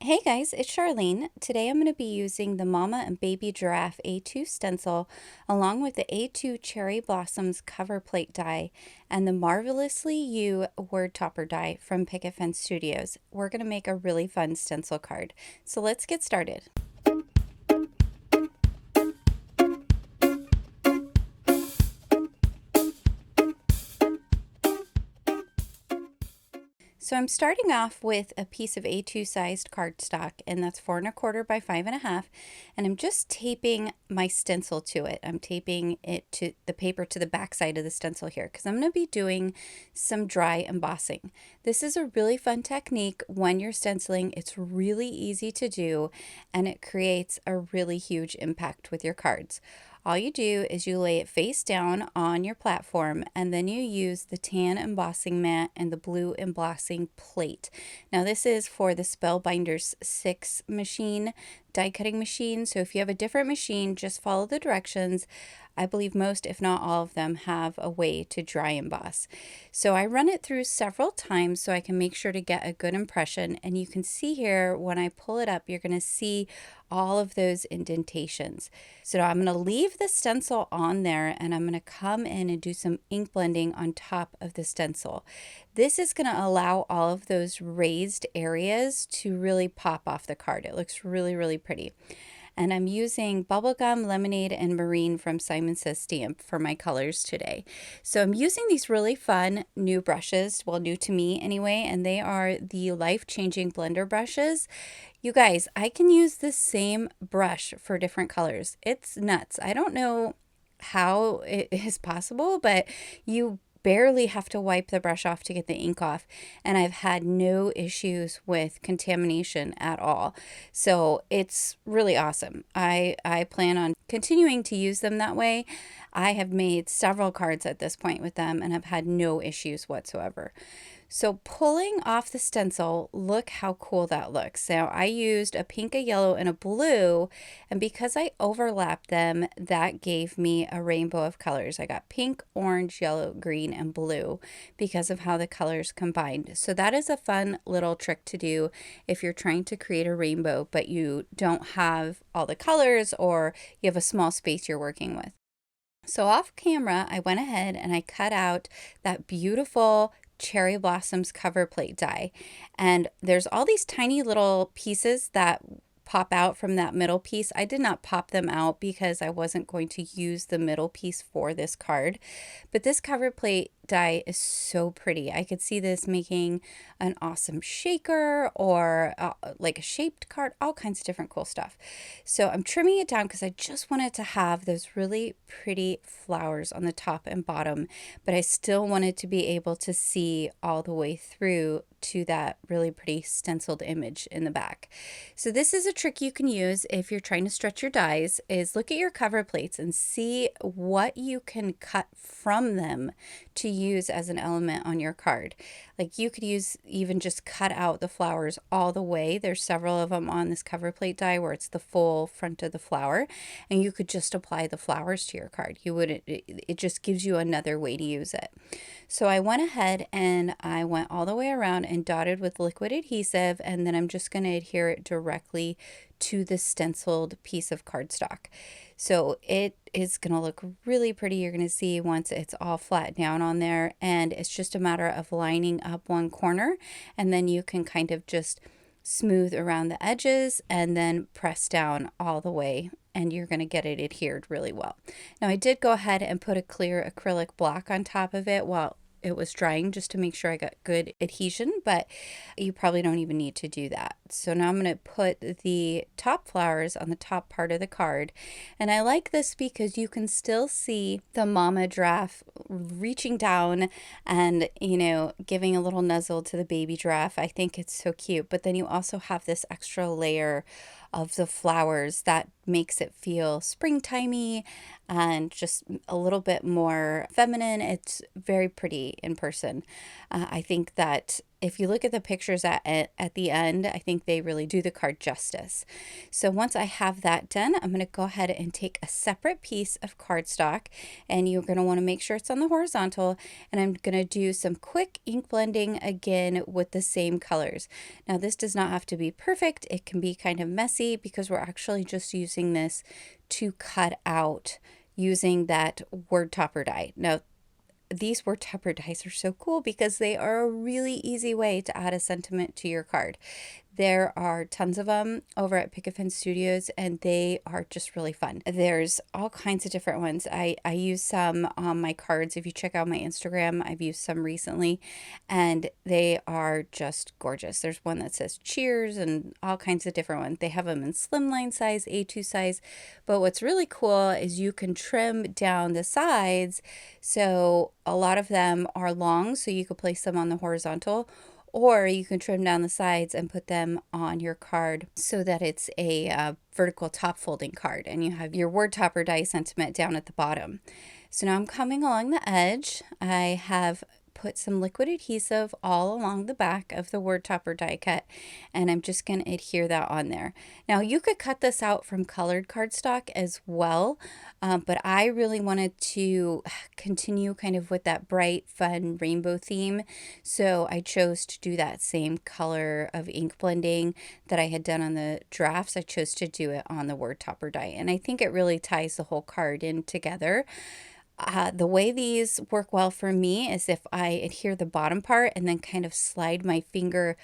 Hey guys, it's Charlene. Today I'm going to be using the Mama and Baby Giraffe A2 stencil along with the A2 Cherry Blossoms cover plate die and the Marvelously You word topper die from Picket Studios. We're going to make a really fun stencil card. So let's get started. So I'm starting off with a piece of A2 sized cardstock, and that's 4¼ by 5½, and I'm just taping my stencil to it. I'm taping it to the paper to the back side of the stencil here because I'm going to be doing some dry embossing. This is a really fun technique when you're stenciling. It's really easy to do, and it creates a really huge impact with your cards. All you do is you lay it face down on your platform, and then you use the tan embossing mat and the blue embossing plate. Now this is for the Spellbinders 6 machine, die cutting machine. So if you have a different machine, just follow the directions. I believe most, if not all of them, have a way to dry emboss. So I run it through several times so I can make sure to get a good impression. And you can see here, when I pull it up, you're going to see all of those indentations. So I'm going to leave the stencil on there, and I'm going to come in and do some ink blending on top of the stencil. This is going to allow all of those raised areas to really pop off the card. It looks really, really pretty. And I'm using Bubblegum, Lemonade, and Marine from Simon Says Stamp for my colors today. So I'm using these really fun new brushes, well, new to me anyway, and they are the Life Changing Blender brushes. You guys, I can use the same brush for different colors. It's nuts. I don't know how it is possible, but you barely have to wipe the brush off to get the ink off, and I've had no issues with contamination at all. So it's really awesome. I plan on continuing to use them that way. I have made several cards at this point with them and have had no issues whatsoever. So pulling off the stencil, look how cool that looks. Now I used a pink, a yellow, and a blue, and because I overlapped them, that gave me a rainbow of colors. I got pink, orange, yellow, green, and blue because of how the colors combined. So that is a fun little trick to do if you're trying to create a rainbow, but you don't have all the colors or you have a small space you're working with. So off camera, I went ahead and I cut out that beautiful Cherry Blossoms cover plate die. And there's all these tiny little pieces that pop out from that middle piece. I did not pop them out because I wasn't going to use the middle piece for this card. But this cover plate die is so pretty. I could see this making an awesome shaker or like a shaped card, all kinds of different cool stuff. So I'm trimming it down because I just wanted to have those really pretty flowers on the top and bottom, but I still wanted to be able to see all the way through to that really pretty stenciled image in the back. So this is a trick you can use if you're trying to stretch your dies, is look at your cover plates and see what you can cut from them to use as an element on your card. Like you could use, even just cut out the flowers all the way. There's several of them on this cover plate die where it's the full front of the flower, and you could just apply the flowers to your card. You wouldn't, it just gives you another way to use it. So I went ahead and I went all the way around and dotted with liquid adhesive, and then I'm just going to adhere it directly to the stenciled piece of cardstock. So it is going to look really pretty. You're going to see once it's all flat down on there, and it's just a matter of lining up one corner, and then you can kind of just smooth around the edges and then press down all the way, and you're going to get it adhered really well. Now I did go ahead and put a clear acrylic block on top of it while it was drying just to make sure I got good adhesion, but you probably don't even need to do that. So now I'm going to put the top flowers on the top part of the card, and I like this because you can still see the mama giraffe reaching down and, you know, giving a little nuzzle to the baby giraffe. I think it's so cute, but then you also have this extra layer of the flowers that makes it feel springtimey and just a little bit more feminine. It's very pretty in person. I think that if you look at the pictures at the end, I think they really do the card justice. So once I have that done, I'm going to go ahead and take a separate piece of cardstock, and you're going to want to make sure it's on the horizontal, and I'm going to do some quick ink blending again with the same colors. Now this does not have to be perfect. It can be kind of messy because we're actually just using this to cut out using that word topper die. Now these word topper dies are so cool because they are a really easy way to add a sentiment to your card. There are tons of them over at Picket Studios, and they are just really fun. There's all kinds of different ones. I use some on my cards. If you check out my Instagram, I've used some recently, and they are just gorgeous. There's one that says cheers and all kinds of different ones. They have them in slimline size, A2 size, but what's really cool is you can trim down the sides. So a lot of them are long, so you could place them on the horizontal, or you can trim down the sides and put them on your card so that it's a vertical top folding card, and you have your word topper die sentiment down at the bottom. So now I'm coming along the edge. I have put some liquid adhesive all along the back of the word topper die cut, and I'm just going to adhere that on there. Now you could cut this out from colored cardstock as well, but I really wanted to continue kind of with that bright fun rainbow theme, so I chose to do that same color of ink blending that I had done on the Giraffes. I chose to do it on the word topper die, and I think it really ties the whole card in together. The way these work well for me is if I adhere the bottom part and then kind of slide my finger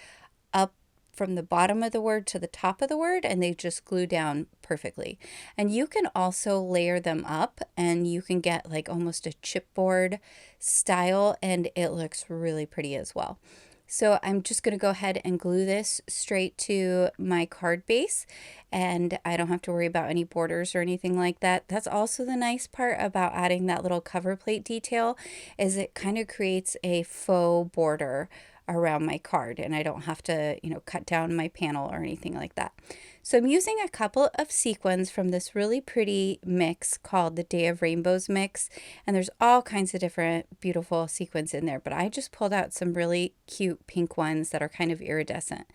up from the bottom of the word to the top of the word, and they just glue down perfectly. And you can also layer them up, and you can get like almost a chipboard style, and it looks really pretty as well. So I'm just going to go ahead and glue this straight to my card base, and I don't have to worry about any borders or anything like that. That's also the nice part about adding that little cover plate detail, is it kind of creates a faux border around my card, and I don't have to, cut down my panel or anything like that. So I'm using a couple of sequins from this really pretty mix called the Day of Rainbows mix, and there's all kinds of different beautiful sequins in there, but I just pulled out some really cute pink ones that are kind of iridescent.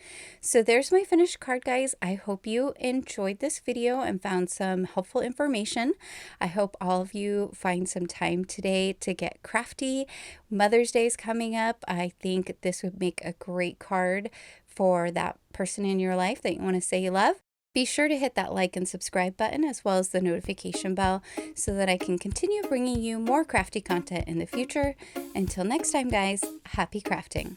So there's my finished card, guys. I hope you enjoyed this video and found some helpful information. I hope all of you find some time today to get crafty. Mother's Day is coming up. I think this would make a great card for that person in your life that you want to say you love. Be sure to hit that like and subscribe button, as well as the notification bell, so that I can continue bringing you more crafty content in the future. Until next time, guys, happy crafting.